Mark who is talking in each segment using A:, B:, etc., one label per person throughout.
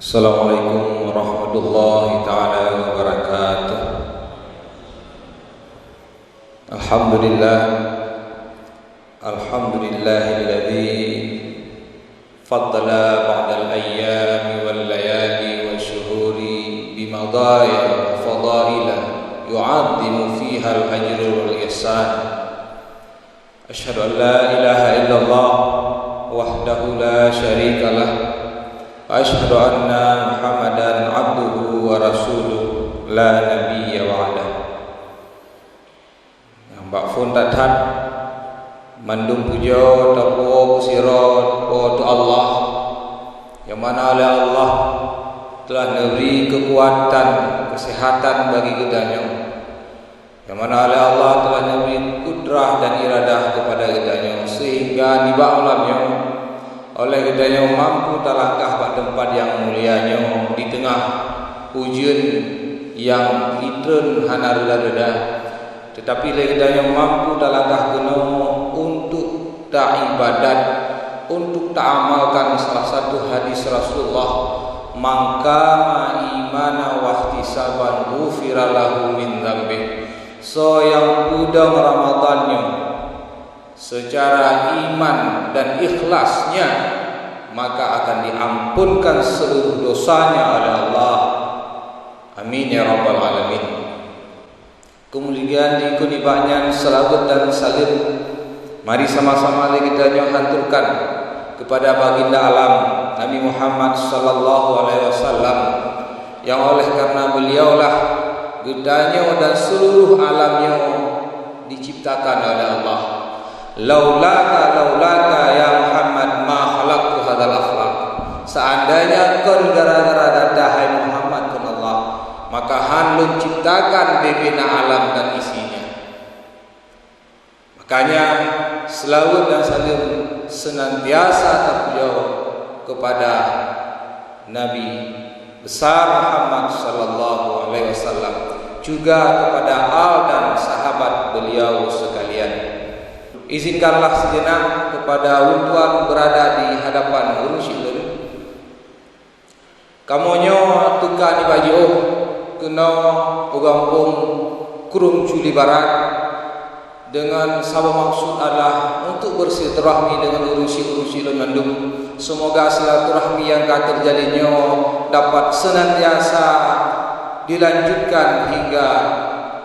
A: Assalamualaikum warahmatullahi ta'ala wabarakatuh. Alhamdulillah, alhamdulillahilladzi faddala ba'dal ayyami wal layali wal syuhuri bimadaya wa fadaila yu'addimu fiha al-ajru wal ihsan. Asyhadu an la ilaha illallah wahdahu la syarika lah wa asyhadu anna Muhammadan abduhu wa rasuluh la nabiyya ba'dah. Yang bak fun tathat mandum puja tapo sirat po Allah yang mana oleh Allah telah memberi kekuatan kesehatan bagi kitanya, yang mana oleh Allah telah memberi kudrah dan iradah kepada kitanya sehingga di alamnya oleh kitanya mampu terlangkah pada tempat yang mulianya di tengah ujian yang itren hanarula reda, tetapi oleh kitanya mampu terlangkah kena untuk tak ibadat, untuk tak amalkan salah satu hadis Rasulullah, maka imana wahtisaban ghufira lahu min dzambih. So yang udang Ramadannya secara iman dan ikhlasnya, maka akan diampunkan seluruh dosanya oleh Allah. Amin ya rabbal alamin. Kemudian diikuti banyak salawat dan salim. Mari sama-sama kita haturkan kepada baginda alam Nabi Muhammad sallallahu alaihi wasallam, yang oleh karena beliaulah gedanya dan seluruh alamnya diciptakan oleh Allah. Laulaka ya Muhammad ma khalaqtu hadzal akhlaq. Seandainya kau gara-gara dahai Muhammad kun Allah, maka hanlun ciptakan bebina alam dan isinya. Makanya selawat dan salim senantiasa terpuja kepada Nabi besar Muhammad sallallahu alaihi wasallam, juga kepada al dan sahabat beliau sekalian. Izinkanlah sejenak kepada untuan berada di hadapan Urushileun. Kamonyo tuka ni baju kena ugampung kurung culi barat dengan sabab maksud adalah untuk bersilaturahmi dengan Urushileun ngandung. Semoga silaturahmi yang terjadinya dapat senantiasa dilanjutkan hingga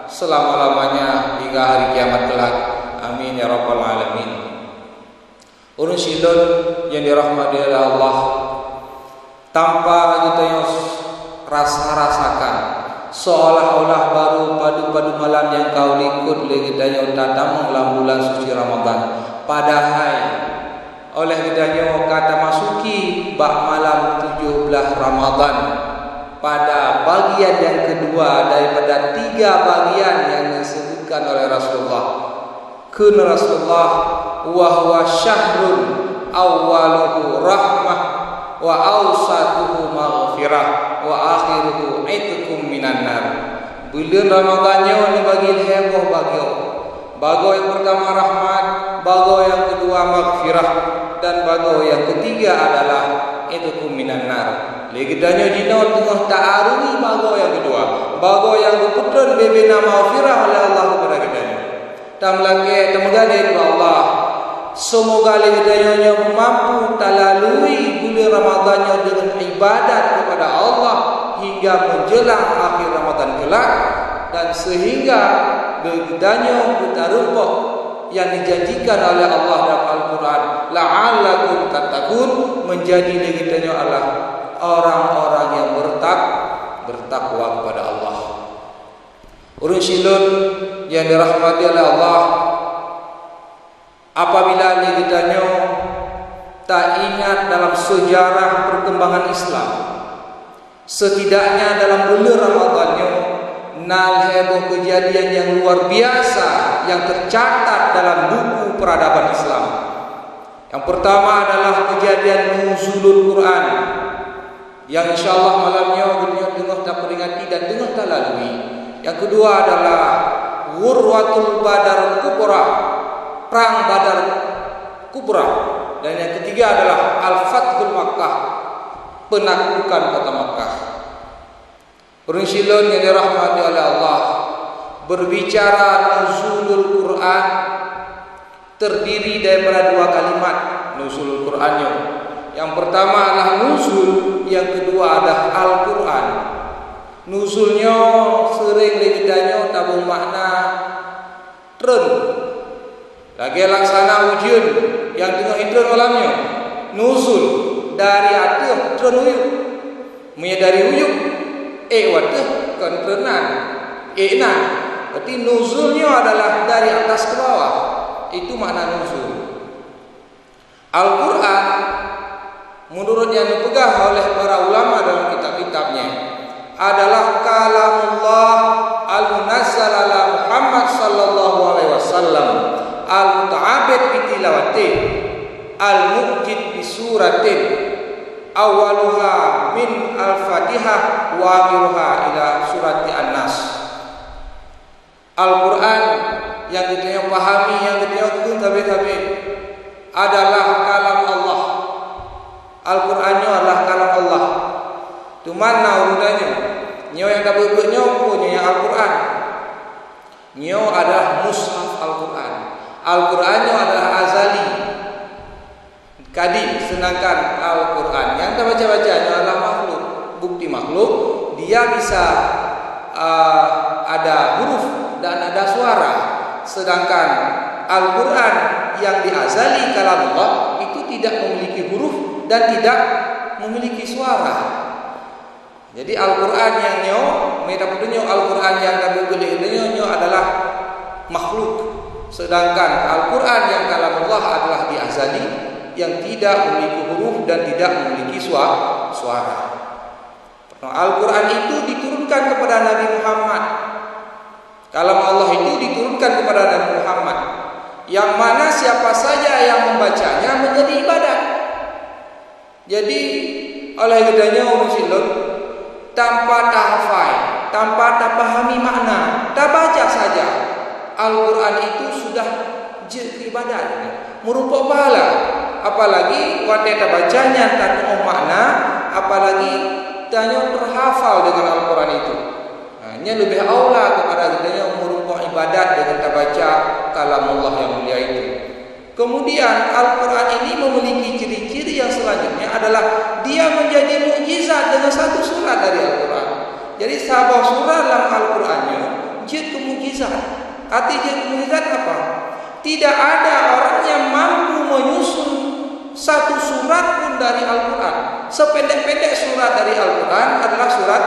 A: selama-lamanya, hingga hari kiamat kelak. Amin ya rabbal alamin. Urushileun yang dirahmati oleh Allah, tanpa kita yang rasakan seolah-olah baru padu malam yang kau likut kita yang datang dalam bulan suci Ramadan. Padahal oleh kitanya kata masuki bak malam 17 Ramadan pada bagian yang kedua daripada 3 bagian yang disebutkan oleh Rasulullah. Kun Rasulullah wa huwa syahrun awwaluhu rahmah wa awsatuhu maghfirah wa akhiruhu itqum minan nar. Bulan Ramadannya ni bagi heboh bago yang pertama rahmat, bago yang kedua maghfirah, dan bago yang ketiga adalah itqum minan nar. Legedanya jino tengah ta'aruni bago yang kedua, bago yang keputran bebena maghfirah oleh Allah kepada kita. Tamlake temgade kepada Allah. Semoga legedanya mampu talalui bulan Ramadannya dengan ibadat kepada Allah hingga menjelang akhir Ramadan kelak, dan sehingga legedanya bertarumpuk yang dijanjikan oleh Allah dalam Al-Quran, la'allakum tattaqun, menjadi legedanya Allah orang-orang yang bertakwa kepada Allah. Urushileun yang dirahmati oleh Allah, apabila kitanya tak ingat dalam sejarah perkembangan Islam, setidaknya dalam bulan Ramadannya nal heboh kejadian yang luar biasa yang tercatat dalam buku peradaban Islam. Yang pertama adalah kejadian nuzulul Quran, yang insyaallah malamnya dunia tengah tak peringati dan tengah tak lalui. Yang kedua adalah Ghurwatul Badar Kubra, perang Badar Kubra, dan yang ketiga adalah Al-Fathul Makkah, penaklukan kota Makkah. Rinsilun yang dirahmati oleh Allah, berbicara nuzulul Quran terdiri daripada dua kalimat nuzulul Qurannya. Yang pertama adalah nuzul, yang kedua adalah Al-Quran. Nuzulnya sering legitanya tabung makna tren. Lagi laksana ujian yang tengah itu malamnya. Nuzul dari atas tren uyuk. Dari uyuk watah kan trenan. Nan. Berarti nuzulnya adalah dari atas ke bawah. Itu makna nuzul. Al-Quran menurut yang dipegang oleh para ulama dalam kitab-kitabnya adalah kalamullah al-munazzal ala Muhammad sallallahu alaihi wasallam al-muta'abbid bi tilawatih al-mu'jid bi suratin awaluha min al-fatihah wa akhiruha ila surati an-nas. Al-Quran yang kita pahami, yang kita tabi-tabi adalah kalam Allah. Al-Qurannya adalah kalam Allah. Itu mana urutannya? Nyo yang dapat nyo punya Al-Quran. Nyo adalah mushaf Al-Quran. Al-Qurannya adalah azali, kadim. Sedangkan Al-Quran yang kita baca-bacanya adalah makhluk. Bukti makhluk, dia bisa ada huruf dan ada suara. Sedangkan Al-Quran yang diazali kalam Allah itu tidak memiliki huruf dan tidak memiliki suara. Jadi Al-Quran yang nyo, metafudnya Al-Quran yang kami beli nyo adalah makhluk. Sedangkan Al-Quran yang kalam Allah adalah diazali, yang tidak memiliki huruf dan tidak memiliki suara. Al-Quran itu diturunkan kepada Nabi Muhammad. Kalam Allah itu diturunkan kepada Nabi Muhammad, yang mana siapa saja yang membacanya menjadi ibadat. Jadi oleh gedanya urusilun tanpa tahfai, tanpa pahami makna, tak baca saja, Al-Quran itu sudah jadi ibadat, merupakan pahala. Apalagi wanita bacanya tak tahu makna, apalagi tanya terhafal dengan Al-Quran itu. Hanya lebih aula kepada gedanya merupakan ibadat dengan baca kalam Allah yang mulia itu. Kemudian Al-Quran ini memiliki ciri-ciri yang selanjutnya adalah dia menjadi mukjizat dengan satu surat dari Al-Quran. Jadi sebuah surat dalam Al-Qurannya jadi mukjizat. Arti jadi mukjizat apa? Tidak ada orang yang mampu menyusun satu surat pun dari Al-Quran. Sependek-pendek surat dari Al-Quran adalah surat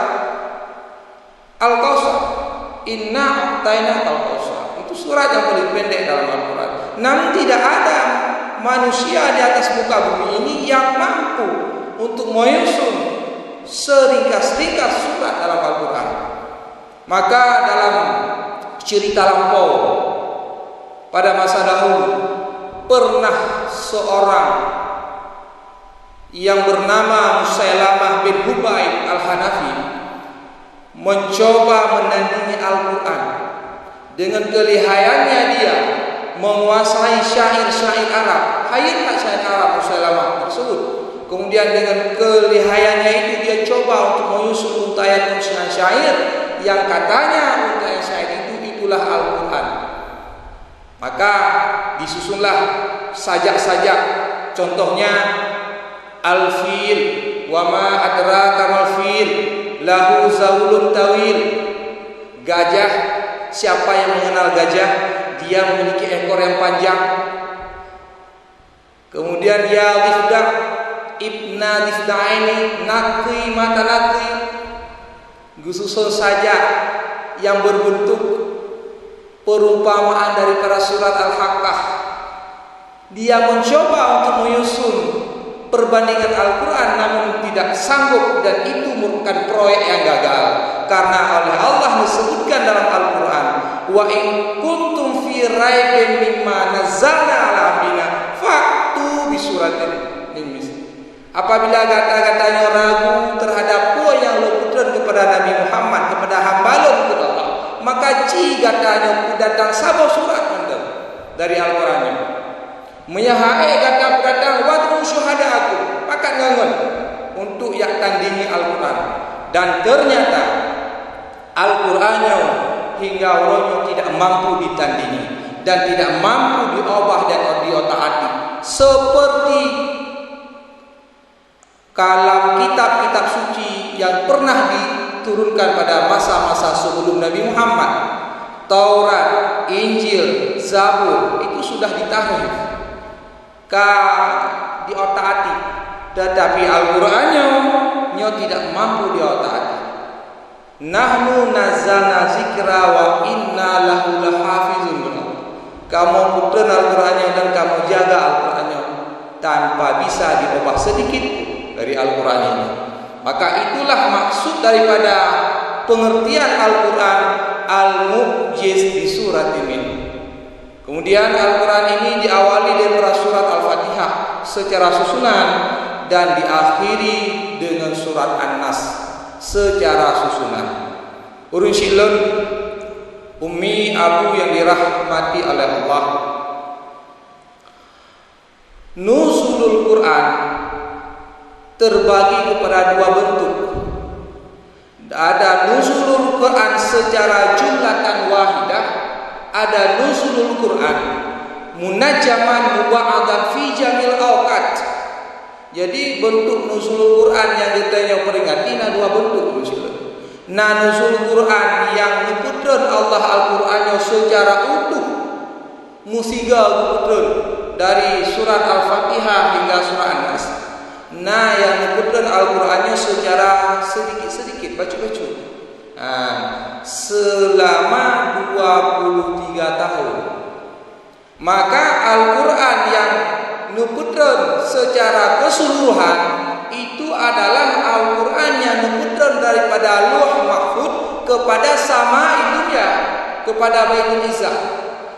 A: Al-Kautsar. Inna a'tainaka al-Kautsar. Itu surat yang paling pendek dalam Al-Quran. Namun tidak ada manusia di atas muka bumi ini yang mampu untuk menyusun seringkas-ringkas surat dalam Al-Quran. Maka dalam cerita lampau pada masa dahulu pernah seorang yang bernama Musailamah bin Hubaib al-Hanafi mencoba menandingi Al-Quran. Dengan kelihayannya dia menguasai syair-syair Arab. Hayat tak syair Arab Musailamah tersebut. Kemudian dengan kelihayannya itu dia coba untuk menyusun untayan-untayan syair yang katanya untayan syair itu itulah Al-Quran. Maka disusunlah sajak-sajak. Contohnya Al-Fil, wa ma adraka mal-fil, lahu zawlun tawil. Gajah, siapa yang mengenal gajah? Dia memiliki ekor yang panjang. Kemudian ya difdah, ibna difdaini, nakri mata nakri. Disusun saja yang berbentuk perumpamaan dari para surat Al-Haqqah. Dia mencoba untuk menyusun perbandingan Al-Quran namun tidak sanggup, dan itu merupakan proyek yang gagal karena oleh Allah disebutkan dalam Al-Quran, wa in kuntum fi raibin mimma nazzalna ala abdina fa'tu bi suratin min misli. Apabila kata-katanya ragu terhadap apa yang diturunkan kepada Nabi Muhammad, kepada hamba kepada Allah, maka katanya datang sabah surat dari Al-Qurannya. Menyahai kata datang wadru syuhada aku pakat ngangon. untuk yang tandingi Al-Quran. Dan ternyata Al-Qurannya hingga orangnya tidak mampu ditandingi dan tidak mampu diubah dan diotak-atik seperti kalam kitab-kitab suci yang pernah diturunkan pada masa-masa sebelum Nabi Muhammad. Taurat, Injil, Zabur itu sudah ditahrif, diotak-atik, tetapi Al-Qur'annya tidak mampu diotak-atik. Nahnu nazzalna zikra wa inna lahu lahafizun. Kamu putar Al-Qur'annya dan kamu jaga Al-Qur'annya tanpa bisa diubah sedikit dari Al-Quran ini. Maka itulah maksud daripada pengertian Al-Quran Al-Mu'jiz di surat ini. Kemudian Al-Quran ini diawali dari surat Al-Fatihah secara susunan dan diakhiri dengan surat An-Nas secara susunan. Urun silun ummi abu yang dirahmati oleh Allah, nuzulul Quran terbagi kepada dua bentuk. Ada nuzulul Quran secara jumlatan wahidah, ada nuzulul Quran munajjaman muwa'adan fi jamil awqat. Jadi bentuk nuzulul Quran yang ditanya peringati dua bentuk nuzul. Nuzul Quran yang diputran Allah Al-Qur'annya secara utuh musiga diputran dari surat Al-Fatihah hingga surat An-Nas. Yang diputran Al-Qur'annya secara sedikit-sedikit baca-baca. Selama 23 tahun. Maka Al-Qur'an yang diputran secara keseluruhan itu adalah Al-Quran yang diputran daripada Lauh Mahfuz kepada sama dunia, kepada Baitul Izzah.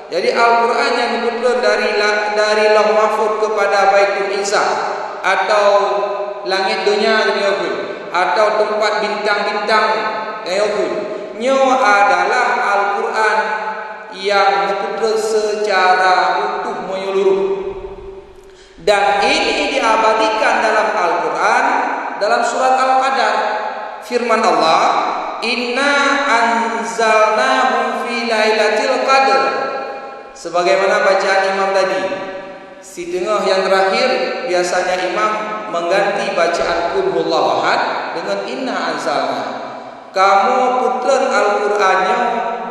A: Jadi Al-Quran yang diputran dari Lauh Mahfuz kepada Baitul Izzah atau langit dunia atau tempat bintang-bintang nyo adalah Al-Quran yang diputran secara utuh menyeluruh. Dan ini diabadikan dalam Al-Quran dalam surat Al-Qadar. Firman Allah, inna anzalnahu fi lailatul qadr. Sebagaimana bacaan imam tadi, si tengah yang terakhir biasanya imam mengganti bacaan qul huwallahu ahad dengan inna anzalna. Kamu putran Al-Qur'annya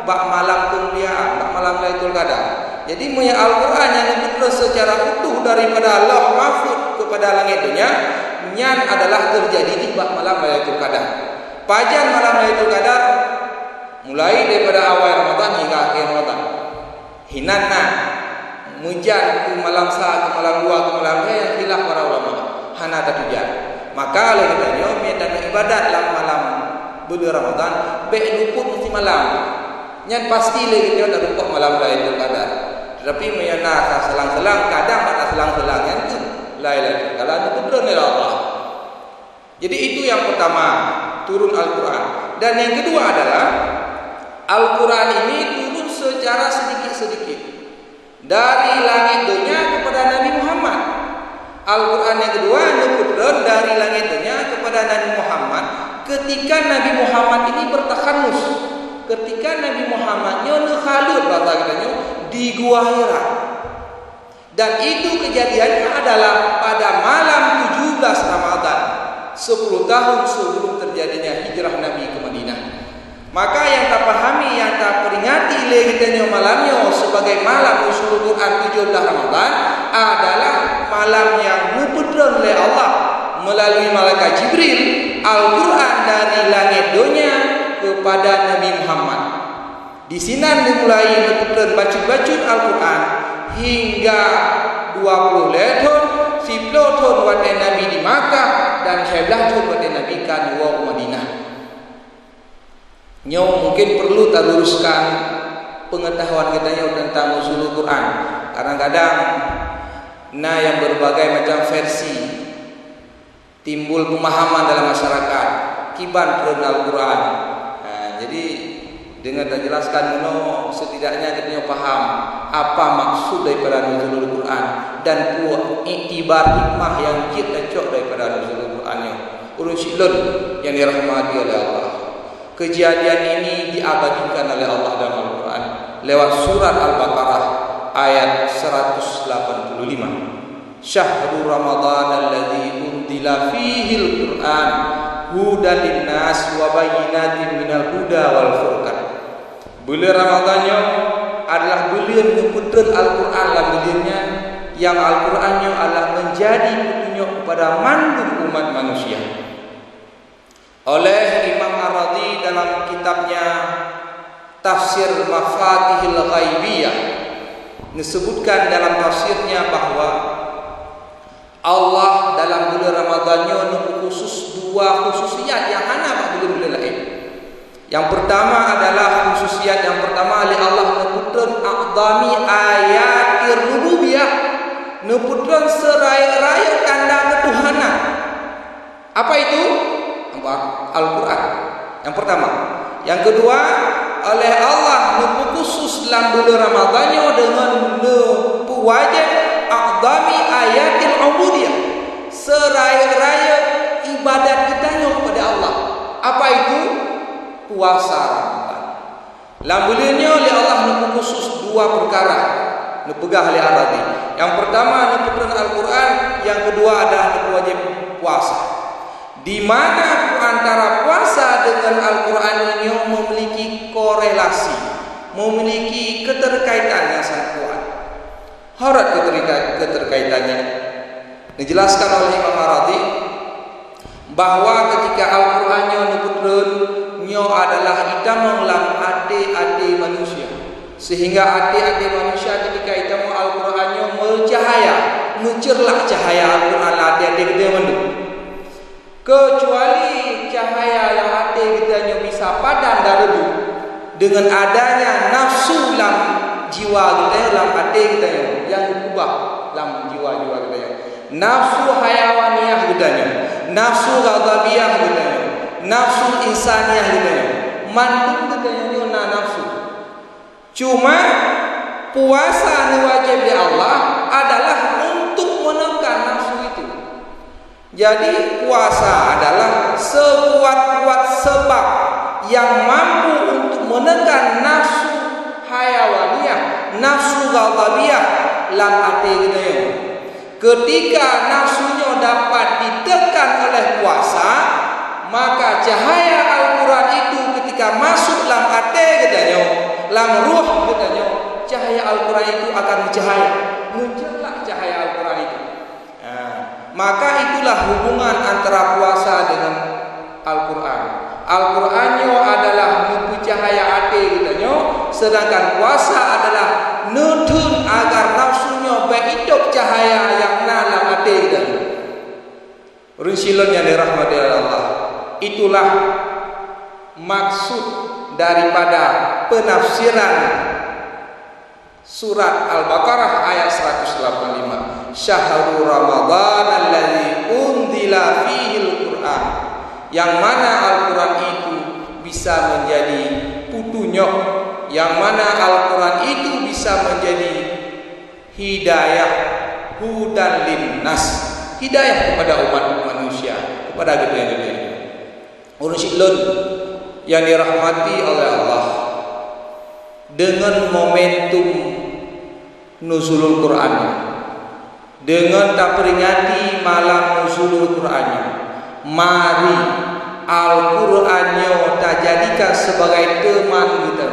A: bak malam kemuliaan, bak malam Lailatul Qadar. Jadi punya Al-Quran yang diputran secara utuh daripada Lauh Mahfuz kepada langit dunia, nyan adalah terjadi di malam Lailatul Qadar. Pajan malam Lailatul Qadar mulai daripada awal Ramadan hingga akhir Ramadan. Hinanna mujan ke malam sa, ke malam 2, ke malam yang khilaf para ulama. Hana tatujan. Maka oleh katanya medan ibadat dalam malam bulan Ramadan baik luput mesti malam. Nyan pasti lagi dia tak lupa malam Lailatul Qadar. Tetapi menyana selang-selang, kadang tak selang-selang yang itu Lailatul Qadar itu benar oleh Allah. Jadi itu yang pertama, turun Al-Quran. Dan yang kedua adalah Al-Quran ini turun secara sedikit-sedikit dari langit dunia kepada Nabi Muhammad. Al-Quran yang kedua turun dari langit dunia kepada Nabi Muhammad ketika Nabi Muhammad ini bertakhanus. Ketika Nabi Muhammadnya nekhalut bahasa katanya di Gua Hira. Dan itu kejadiannya adalah pada malam 17 Ramadan, 10 tahun sebelum terjadinya hijrah Nabi ke Madinah. Maka yang tak pahami, yang tak peringati legitanya malamnya sebagai malam nuzul Quran 17 Ramadan adalah malam yang diputran oleh Allah melalui malaikat Jibril Al-Quran dari langit dunia kepada Nabi Muhammad. Di sini dimulai diputran bacut-bacut Al-Quran hingga 20 tahun, 10 tahun waktu Nabi di Makkah dan 11 tahun waktu Nabi kan di Madinah. Nyo mungkin perlu terluruskan pengetahuan kita tentang nuzul Quran. Kadang-kadang yang berbagai macam versi timbul pemahaman dalam masyarakat kiban turun Al-Quran. Jadi dengan terjelaskan setidaknya kita paham apa maksud daripada nuzulul Quran dan iktibar hikmah yang kita cocok daripada nuzulul Qurannya. Urun silun yang dirahmati oleh Allah. Kejadian ini diabadikan oleh Allah dalam Al-Quran lewat surat Al-Baqarah ayat 185. Syahrul Ramadan alladzi unzila fihi al-Qur'an hudan linnas wa bayyinatin minal huda wal furqan. Bulan Ramadannya adalah bulan keputusan Al-Quran lah bulannya, yang Al-Qurannya adalah menjadi petunjuk kepada mandum umat manusia. Oleh Imam Ar-Razi dalam kitabnya Tafsir Mafatihil Ghaibiyah disebutkan dalam tafsirnya bahwa Allah dalam bulan Ramadannya khusus dua khususiyat yang hana bulan-bulan lain. Yang pertama adalah khususiyat yang pertama oleh Allah neputran aqdami ayatir rububiyah, neputran seraya-raya tanda ketuhanan. Apa itu? Al-Quran. Yang pertama. Yang kedua, oleh Allah nepu khusus dalam bulan Ramadannya dengan nepu wajib aqdami ayatil ubudiyah, seraya-raya ibadat kita kepada Allah. Apa itu? Puasa Ramadan. Dalam bulannya oleh Allah nepu khusus dua perkara nepegah oleh Ar-Razi. Yang pertama nepu Al-Quran, yang kedua adalah nepu wajib puasa. Di mana antara puasa dengan Al-Quran ini memiliki korelasi, memiliki keterkaitan yang sangat kuat. Harat keterkaitannya dijelaskan oleh Imam Ar-Razi bahwa ketika Al-Qurannya nukutrennya adalah idamang lam ade manusia, sehingga ade manusia ketika idamang Al-Qurannya bercahaya, mencerlah cahaya Al-Quran ade gede menu. Kecuali cahaya yang ada kita bisa padam dan redup dengan adanya nafsu dalam jiwa kita, dalam hati kita yang berubah dalam jiwa-jiwa kita. Nafsu hayawaniyah kita, nafsu ghadabiyah kita, nafsu insaniyah kita. Mandung kita nafsu. Cuma puasa yang wajib di Allah adalah untuk menekan nafsu itu. Jadi puasa adalah sekuat-kuat sebab yang mampu untuk menekan nafsu hayawaniyah, nafsu ghadabiyah dalam hati kita. Ketika nafsunya dapat ditekan oleh puasa, maka cahaya Al-Quran itu ketika masuk dalam hati kita, dalam ruh kita, cahaya Al-Quran itu akan bercahaya, muncullah cahaya Al-Quran itu. Maka itulah hubungan antara puasa dengan Al-Quran. Al-Qurannya adalah nubu cahaya hati kita, sedangkan puasa adalah nutun agar nafsunya berhidup cahaya yang dalam hati kita. Runsilon yang dirahmati Allah. Itulah maksud daripada penafsiran surat Al-Baqarah ayat 185. Syahrul Ramadan alladzi unzila fihi al-Qur'an, yang mana Al-Quran itu bisa menjadi petunjuk, yang mana Al-Quran itu bisa menjadi hidayah, hudan linnas, hidayah kepada umat manusia, kepada kita. Urun silun yang dirahmati oleh Allah, dengan momentum nuzulul Quran, dengan tak peringati malam nuzulul Qurannya, mari Al-Qurannya tak jadikan sebagai teman kita,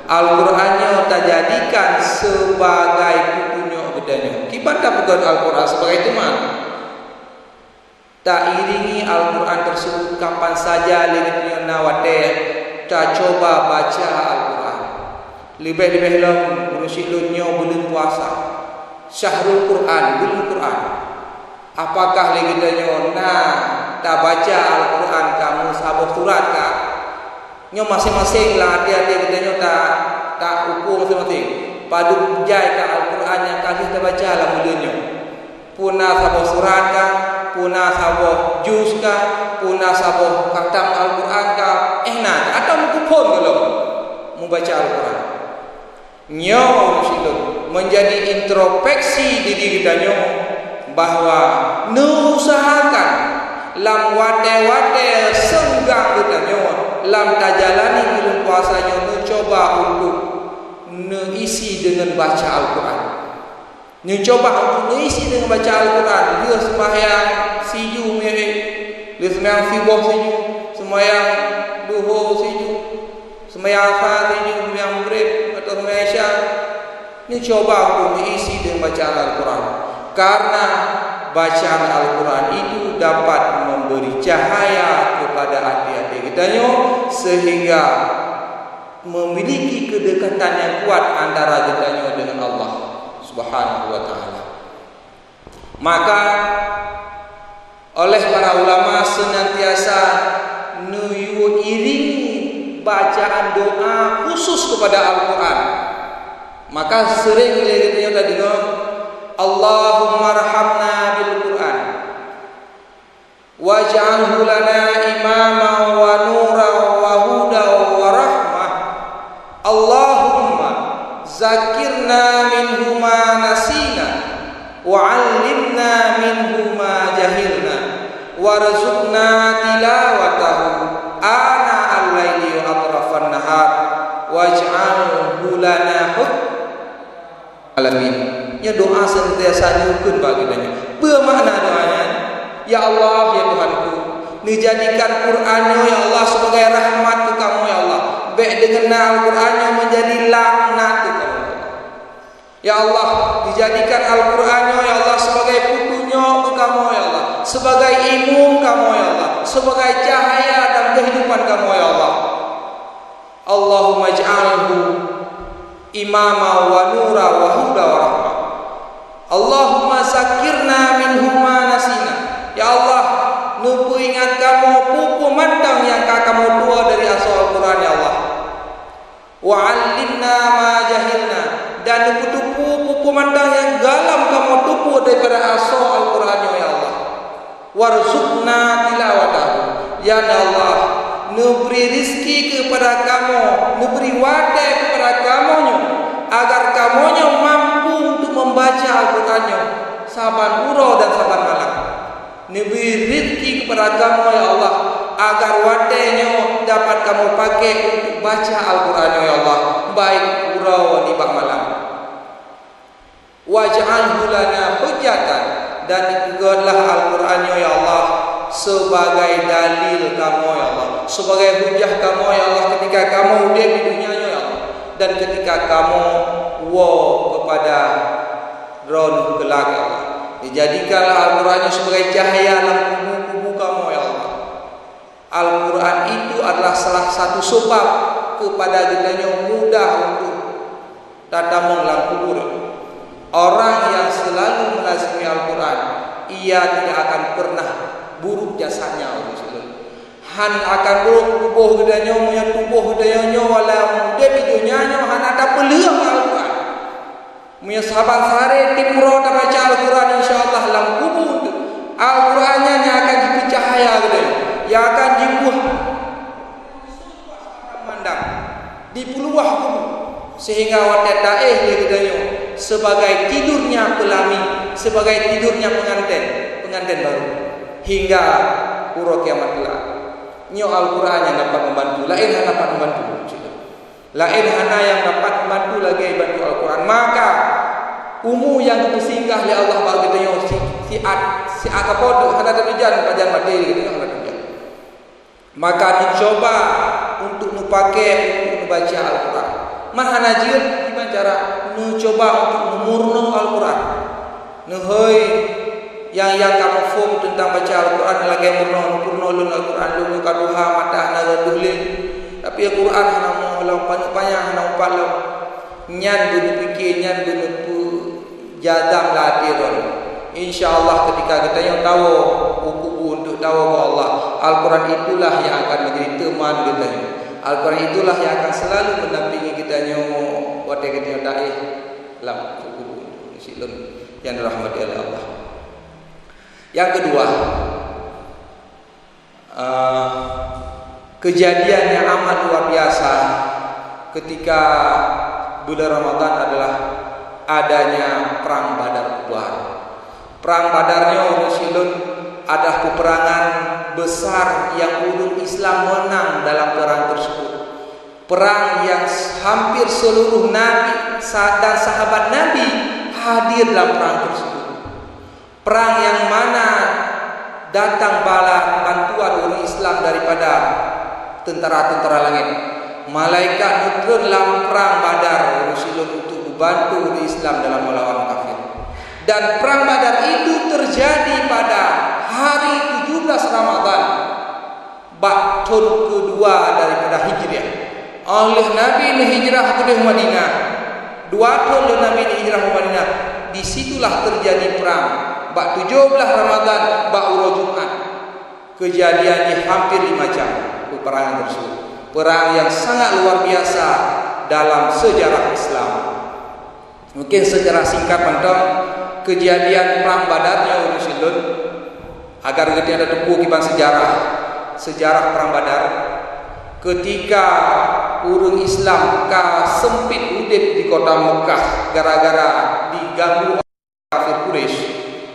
A: Al-Qurannya tak jadikan sebagai petunjuk kita. Kita tak pegang Al-Quran sebagai teman, tak iringi Al-Quran tersebut kapan saja lagi nawate, tak coba baca Al-Quran. Lebih-lebih lah berusilunnya bulan puasa, Syahrul Quran, bulan Quran. Apakah lagi kita tak baca Al-Quran kamu sahabat surat kah? Nyo masing-masing lah hati-hati kita tak ukur masing-masing. Padu jai ka Al-Quran yang kali kita baca lah mulanya. Puna sahabat surat kah? Puna sahabat juz kah? Puna sahabat khatam Al-Quran kah? Atau mukupon kalau mau baca Al-Quran. Nyo menjadi introspeksi diri kita, bahwa usahakan lam wate-wate senggang gedanyo lam tajalani bulan puasanya mencoba untuk isi dengan baca Al-Quran. Mencoba untuk isi dengan baca Al-Quran. Dia sembahyang siju mirip, dia sembahyang fiboh siju, sembahyang duhur siju, sembahyang asar siju, sembahyang maghrib atau sembahyang isya. Mencoba untuk diisi dengan bacaan Al-Quran. Karena bacaan Al-Quran itu dapat memberi cahaya kepada hati-hati kitanya sehingga memiliki kedekatan yang kuat antara kitanya dengan Allah Subhanahu wa taala. Maka oleh para ulama senantiasa iringi bacaan doa khusus kepada Al-Quran. Maka sering kita tadi Allahumma arhamna bil Quran waj'alhu lana imama wa nura wa huda wa rahmah. Allahumma zakirna minhu ma nasina wa 'allimna minhu ma jahilna warzuqna tilawatahu ana al-laili wa atrafan nahar waj'alhu lana alamin. Ya doa senantiasa diukur baginanya. Bermakna doanya, ya Allah, ya Tuhanku, dijadikan Qur'annya ya Allah sebagai rahmat ke kamu ya Allah. Baik dengan Al-Qur'annya menjadi laknat ke kamu. Ya Allah, dijadikan Al-Qur'annya ya Allah sebagai putunya ke kamu ya Allah, sebagai ilmu kamu ya Allah, sebagai cahaya dan kehidupan kamu ya Allah. Allahumma ij'alhu imama wa nura wa huda wa rahmah. Allahumma zakirna minhu ma nasina. Ya Allah, nubu ingat kamu pupu mandang yang kamu tua dari asal Al-Quran ya Allah. Wa 'allimna ma jahilna, dan nubu pupu mandang yang galam kamu tupu daripada asal Al-Quran ya Allah. Warzuqna tilawatahu. Ya Allah, nuberi rizki kepada kamu, nuberi wadah kepada kamunya, agar kamunya mampu untuk membaca Al-Qurannya saban uro dan saban malam. Nuberi rizki kepada kamu ya Allah, agar wadahnya dapat kamu pakai untuk baca Al-Qurannya ya Allah, baik uro di bak malam. Waj'alhu lana hujjatan, dan jadikanlah Al-Qurannya ya Allah sebagai dalil kamu ya Allah, sebagai hujah kamu ya Allah ketika kamu di dunia ya Allah, dan ketika kamu kepada ron kelak ya Allah. Dijadikanlah Al-Qurannya sebagai cahaya dalam kubu-kubu kamu ya Allah. Al-Quran itu adalah salah satu sebab kepada kitanya mudah untuk datang dalam kubur. Orang yang selalu melazimi Al-Quran, ia tidak akan pernah buruk jasanya. Han akan buruk tubuh gedanya, punya tubuh gedanya walau dia videonya han ada peluang Al-Quran. Punya sahabat sare timro dan baca Al-Quran insyaallah dalam kubur itu. Al-Qurannya yang akan jadi cahaya gedanya, yang akan dibuah mandang di peluah kubur sehingga wadah daeh dia gedanya sebagai tidurnya pelami, sebagai tidurnya pengantin baru hingga pura kiamat kelak. Nyo Al-Quran yang dapat membantu, lain yang dapat membantu. Lain hana yang dapat membantu lagi bantu Al-Quran. Maka umu yang disinggah oleh Allah bagi dia si akapodo hana terbijan pajan mati gitu hana terbijan. Maka dicoba untuk pakai untuk membaca Al-Quran. Mana najir gimana cara mencoba untuk memurno Al-Quran. Nuhoi yang kamu faham tentang baca Al-Quran lagi murno Al-Quran lu kaduha mata hana dulin. Tapi Al-Quran hana mau panjang hana upalo nyan bunu pikir nyan bunu jadam latiron. Insyaallah ketika kita yang tahu hukum untuk tahu Allah, Al-Quran itulah yang akan menjadi teman kita. Al-Quran itulah yang akan selalu mendampingi kita nyomo wadah kita daih dalam hukum Islam yang dirahmati oleh Allah. Yang kedua, kejadian yang amat luar biasa ketika bulan Ramadan adalah adanya perang Badar Kubra. Perang Badarnya Rasulullah adalah peperangan besar yang ulun Islam menang dalam perang tersebut. Perang yang hampir seluruh Nabi dan sahabat Nabi hadir dalam perang tersebut. Perang yang mana datang bala bantuan umat Islam daripada tentara-tentara langit. Malaikat turun dalam perang Badar untuk membantu umat Islam dalam melawan kafir. Dan perang Badar itu terjadi pada hari 17 Ramadan tahun kedua daripada Hijriah. Oleh Nabi ini hijrah ke Madinah. 2 tahun Nabi ini hijrah ke Madinah. Disitulah terjadi perang. 17 Ramadan, Urah Jumat. Kejadiannya hampir 5 jam peperangan tersebut. Perang yang sangat luar biasa dalam sejarah Islam. Mungkin secara singkat tentang kejadian perang Badarnya Urusilun, agar kita ada tepu kiban sejarah perang Badar. Ketika urang Islam sempit udip di kota Mekah gara-gara diganggu kafir Quraisy,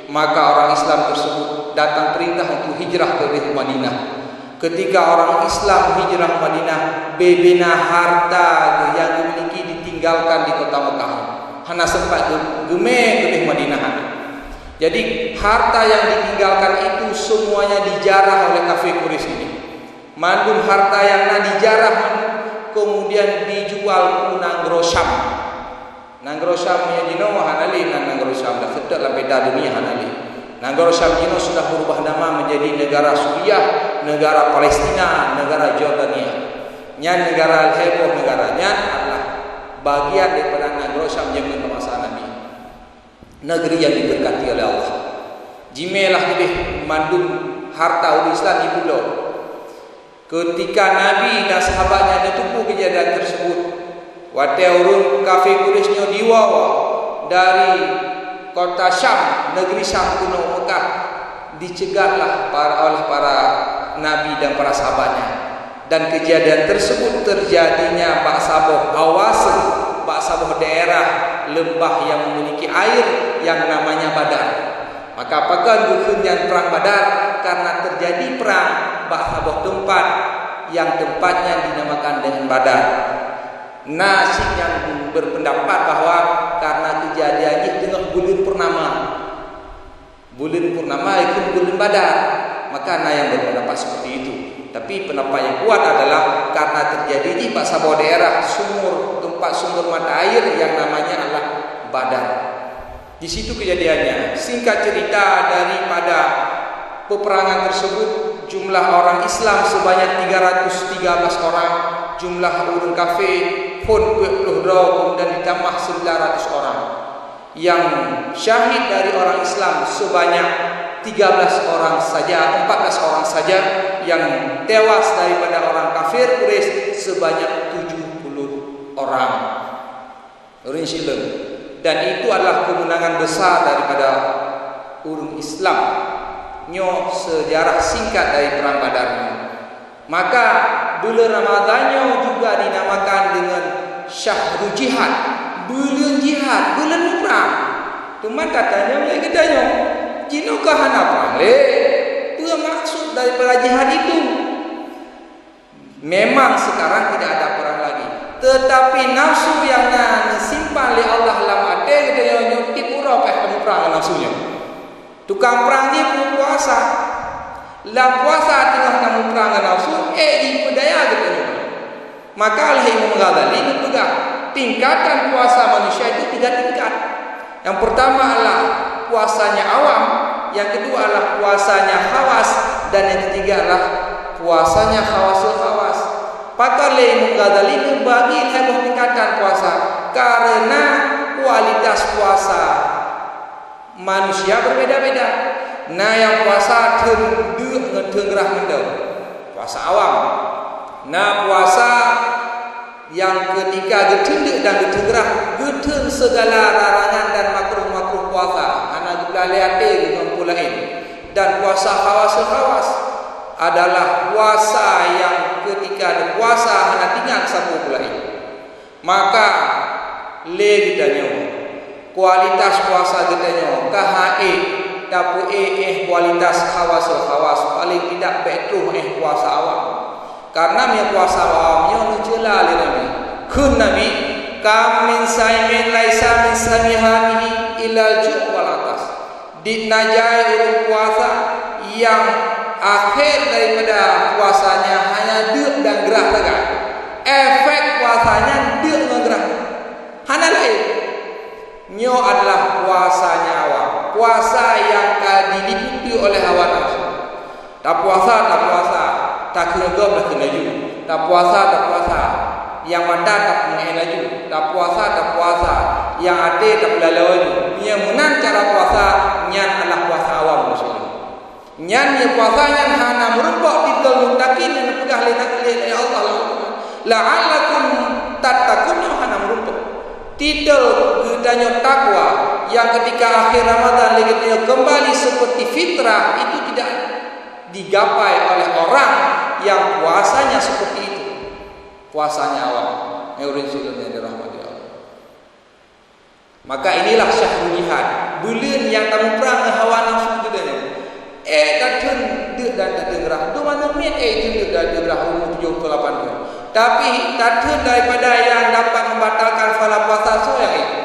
A: maka orang Islam tersebut datang perintah untuk hijrah ke Madinah. Ketika orang Islam hijrah ke Madinah, bebena harta yang dimiliki ditinggalkan di kota Mekah. Hana sempat gemeh ke Madinah. Jadi harta yang ditinggalkan itu semuanya dijarah oleh kafir Quraisy ini. Mandum harta yang dijarah kemudian dijual ke Nanggro Syam. Nanggro Syam yang dino hanali Nanggro Syam dah sedek lah beda dunia hanali. Nanggro Syam dino sudah berubah nama menjadi negara Suriah, negara Palestina, negara Jordania. Nya negara heboh negaranya adalah bagian daripada Nanggro Syam yang masa Nabi. Negeri yang diberkati oleh Allah. Jimelah pilih mandum harta umat Islam di pulau. Ketika Nabi dan sahabatnya ditupu kejadian tersebut, waktu urun kafir Quraisy diwawa dari kota Syam, negeri Syam kuno Mekah, dicegahlah oleh para Nabi dan para sahabatnya. Dan kejadian tersebut terjadinya bak saboh awasan, bak saboh daerah lembah yang memiliki air yang namanya Badar. Maka apakah bukannya perang Badar? Karena terjadi perang sebuah tempat yang tempatnya dinamakan dengan Badar. Nasib yang berpendapat bahwa karena kejadiannya tengah bulan purnama itu bulan Badar, maka yang berpendapat seperti itu. Tapi pendapat yang kuat adalah karena terjadi di sebuah daerah tempat sumber mata air yang namanya adalah Badar. Di situ kejadiannya. Singkat cerita, daripada peperangan tersebut jumlah orang Islam sebanyak 313 orang, jumlah orang kafir pun 22 dan ditambah 900 orang. Yang syahid dari orang Islam sebanyak 13 orang saja, 14 orang saja. Yang tewas daripada orang kafir Quraisy sebanyak 70 orang. Dan itu adalah kemenangan besar daripada orang Islam. Sejarah singkat dari perang Badar. Maka bulan Ramadannya juga dinamakan dengan Syahrul Jihad, bulan jihad, bulan perang. Teman katanya oleh kitanya, jino kahana perang le. Itu maksud daripada jihad itu. Memang sekarang tidak ada perang lagi, tetapi nafsu yang disimpan oleh Allah dalam hati kita nyuti pura kamu perang nafsunya. Tukang perang dia pun puasa. Lah puasa tengah kamu perang nafsu, di budaya gitu. Maka oleh Imam Ghazali ini juga tingkatan puasa manusia itu 3 tingkat. Yang pertama adalah puasanya awam, yang kedua adalah puasanya khawas, dan yang ketiga adalah puasanya khawasul khawas. Pakar Imam Ghazali ini bagi tingkatan puasa karena kualitas puasa manusia berbeda-beda. Nah, yang puasa tengerah mendel, puasa awam. Nah, puasa yang ketika getendek dan getengerah, geten segala larangan dan makruh-makruh puasa. Anak gulaleate dengan pulain. Dan puasa khawas adalah puasa yang ketika puasa hanya tinggal satu pulain. Maka le kita nyawa kualitas puasa kita nyawa KHE dapu kualitas khawas paling tidak betul puasa awam. Karena mi puasa awam nyo nucela le nabi. Kun nabi kam min saimin laisa min samihanihi illa ju' wal atas. Dinajai urung puasa yang akhir daripada puasanya hanya deuk dan gerah saja. Efek puasanya deuk ngegerah. Hana lain. Nyo adalah puasanya awam. Puasa yang diikuti oleh hawa nafsu. Tak puasa, tak kena gom, tak kena ju. Tak puasa, yang mata tak mengenai laju. Tak puasa, yang hati tak belalaju. Yang menan cara puasa, nyan adalah puasa awam muslim. Nyan yang puasanya hana merumpok di dalam mutakin yang pegah lihat ya Allah. La'allakum tattaqun hana merumpok. Titel gedanya takwa yang ketika akhir Ramadan legetnya kembali seperti fitrah itu tidak digapai oleh orang yang puasanya seperti itu. Puasanya awam. Eurinsilnya dirahmati Allah. Maka inilah syahrul jihad. Bulan yang kamu perang hawa nafsu gedanya. Datun deuk dan datun gerah. Do mana miet deuk dan gerah umur 78. Tapi datun daripada yang dapat membatalkan fala puasa so yang itu.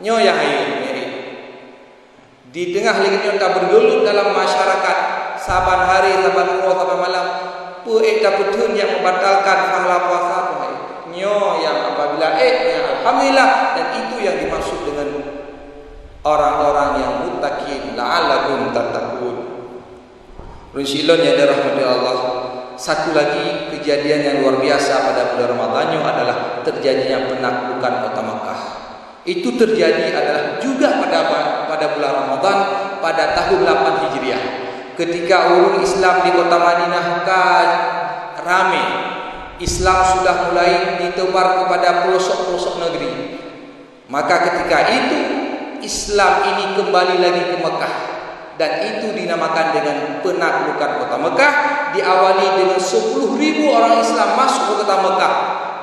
A: Nyo yang ayu. Di tengah ligitnya tak bergelut dalam masyarakat saban hari, saban ruh, saban malam. Tak betul yang membatalkan fala puasa tu. Nyo yang apabila yang alhamdulillah, dan itu yang dimaksud dengan orang-orang yang muttaqin la'allakum tattaqun. Rinsilon yang dirahmati Allah. Satu lagi kejadian yang luar biasa pada bulan Ramadan adalah terjadinya penaklukan kota Makkah. Itu terjadi adalah juga pada bulan Ramadan pada tahun 8 Hijriah. Ketika ulun Islam di kota Madinah rame, Islam sudah mulai ditebar kepada pelosok-pelosok negeri. Maka ketika itu Islam ini kembali lagi ke Mekah. Dan itu dinamakan dengan penaklukan kota Mekah. Diawali dengan 10.000 orang Islam masuk ke kota Mekah.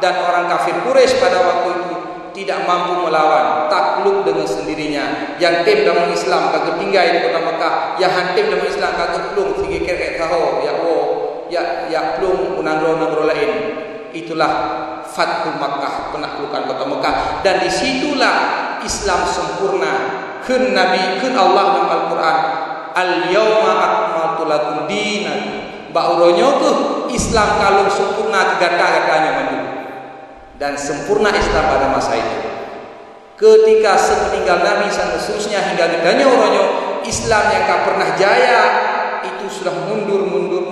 A: Dan orang kafir Quraisy pada waktu itu tidak mampu melawan, takluk dengan sendirinya. Yang tim dalam Islam kagak tinggal di kota Mekah, yang hantim dalam Islam kagak plung sigi kerek tahu ya plung unangro lain. Itulah Fathul Makkah, penaklukan kota Mekah. Dan disitulah Islam sempurna. Kun Nabi, kun Allah dalam Al-Quran, al-yawma akmaltu lakum dinakum. Bauronyo tuh Islam kalau sempurna gata-gatanya maju. Dan sempurna Islam pada masa itu. Ketika sepeninggal Nabi dan seterusnya hingga gedanya oronyo, Islam yang tak pernah jaya itu sudah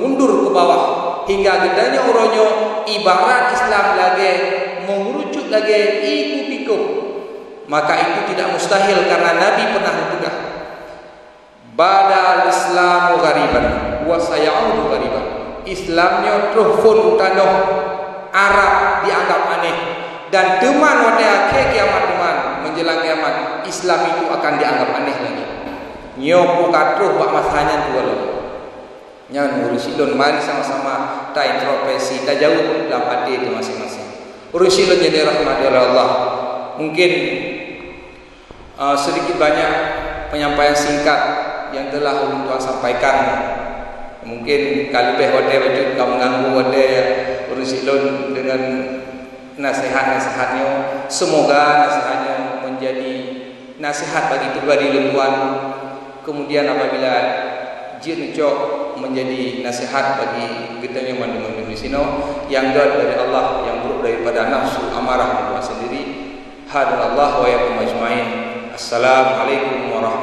A: mundur ke bawah. Hingga gedanya oronyo ibarat Islam lagi mengerucut lagi ikut-ikut. Maka itu tidak mustahil karena Nabi pernah berkata, Badal Islamu ghariban wa sayaudu ghariban. Islamnya terus pun tanah Arab dianggap aneh, dan teman pada akhir kiamat menjelang kiamat Islam itu akan dianggap aneh lagi. Nyo katruh bak masanya dua lo. Nyan urusilon mari sama-sama ta introspeksi, ta jauh dalam hati itu masing-masing. Urusilon jadi rahmat Allah. Mungkin sedikit banyak penyampaian singkat yang telah ulun tuan sampaikan. Mungkin kali wade wajud kamu mengganggu wade urusilon dengan nasihat-nasihatnya. Semoga nasihatnya menjadi nasihat bagi pribadi tuan. Kemudian apabila jin cok menjadi nasihat bagi kita yang mandung di sini, yang dari Allah, yang buruk daripada nafsu amarah tuan sendiri. Hadallahu wa yakum ajmain. Assalamualaikum warahmatullahi wabarakatuh.